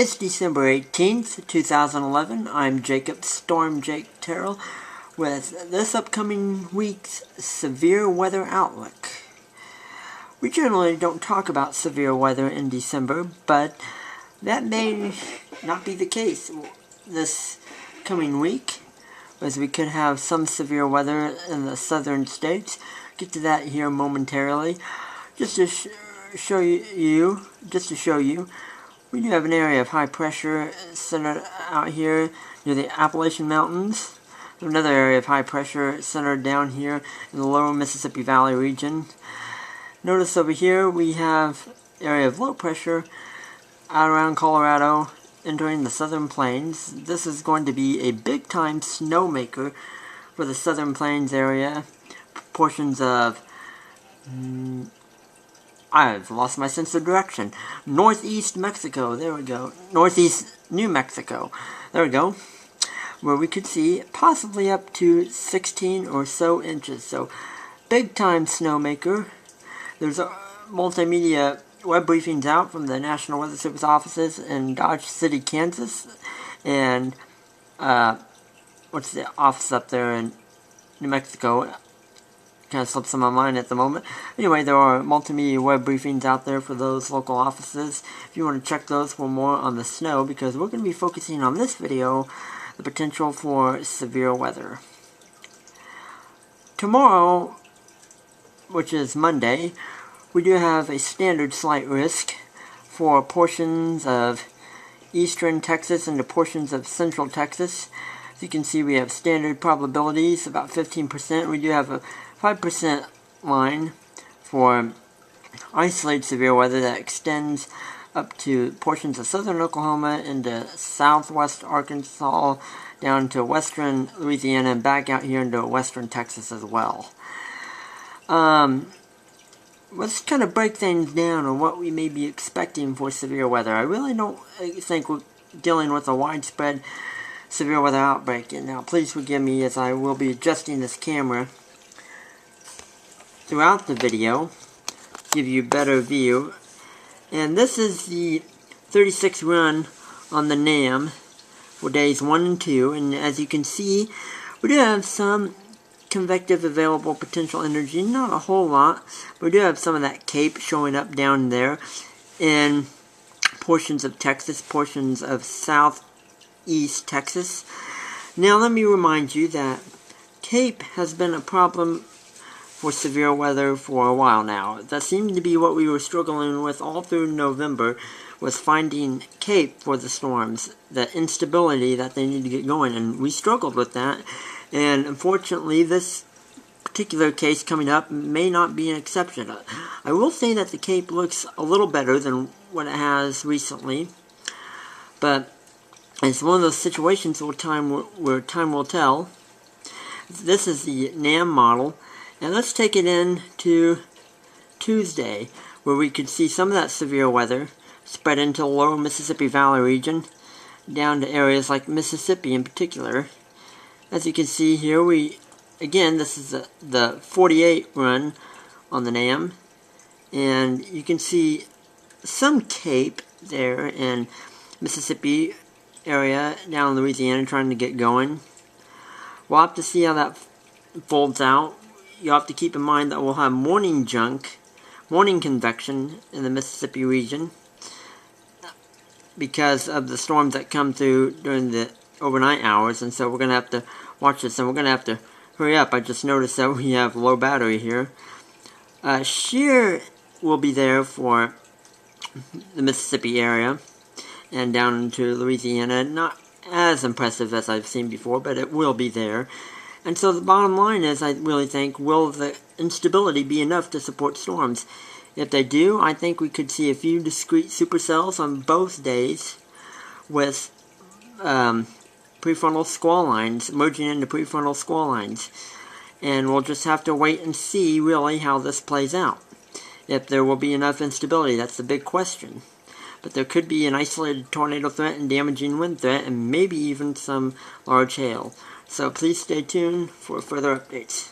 It's December 18th, 2011. I'm Jacob Storm Jake Terrell with this upcoming week's severe weather outlook. We generally don't talk about severe weather in December, but that may not be the case this coming week, as we could have some severe weather in the southern states. Get to that here momentarily. Just to show you, we do have an area of high pressure centered out here near the Appalachian Mountains. Another area of high pressure centered down here in the lower Mississippi Valley region. Notice over here we have an area of low pressure out around Colorado entering the southern plains. This is going to be a big time snowmaker for the southern plains area. Portions of I've lost my sense of direction. Northeast Mexico, there we go. Northeast New Mexico, there we go. Where we could see possibly up to 16 or so inches. So, big time snowmaker. There's multimedia web briefings out from the National Weather Service offices in Dodge City, Kansas. And, what's the office up there in New Mexico? Kind of slips on my mind at the moment. Anyway, there are multimedia web briefings out there for those local offices. If you want to check those for more on the snow, because we're going to be focusing on this video, the potential for severe weather. Tomorrow, which is Monday, we do have a standard slight risk for portions of eastern Texas and the portions of central Texas. As you can see, we have standard probabilities, about 15%. We do have a 5% line for isolated severe weather that extends up to portions of southern Oklahoma into southwest Arkansas, down to western Louisiana, and back out here into western Texas as well. Let's kind of break things down on what we may be expecting for severe weather. I really don't think we're dealing with a widespread severe weather outbreak. And now, please forgive me as I will be adjusting this camera throughout the video, give you a better view. And this is the 36th run on the NAM for days 1 and 2, and as you can see, we do have some convective available potential energy, not a whole lot, but we do have some of that CAPE showing up down there in portions of Texas, portions of southeast Texas. Now let me remind you that CAPE has been a problem for severe weather for a while now. That seemed to be what we were struggling with all through November, was finding CAPE for the storms, the instability that they need to get going, and we struggled with that. And unfortunately, this particular case coming up may not be an exception. I will say that the CAPE looks a little better than what it has recently, but it's one of those situations where time will tell. This is the NAM model. And let's take it in to Tuesday, where we could see some of that severe weather spread into the lower Mississippi Valley region, down to areas like Mississippi in particular. As you can see here, this is the 48 run on the NAM, and you can see some CAPE there in Mississippi area, down in Louisiana, trying to get going. We'll have to see how that folds out. You have to keep in mind that we'll have morning convection in the Mississippi region because of the storms that come through during the overnight hours, and so we're going to have to watch this, and we're going to have to hurry up. I just noticed that we have low battery here. Shear will be there for the Mississippi area and down into Louisiana. Not as impressive as I've seen before, but it will be there. And so the bottom line is, I really think, will the instability be enough to support storms? If they do, I think we could see a few discrete supercells on both days with prefrontal squall lines, merging into prefrontal squall lines. And we'll just have to wait and see, really, how this plays out. If there will be enough instability, that's the big question. But there could be an isolated tornado threat and damaging wind threat, and maybe even some large hail. So please stay tuned for further updates.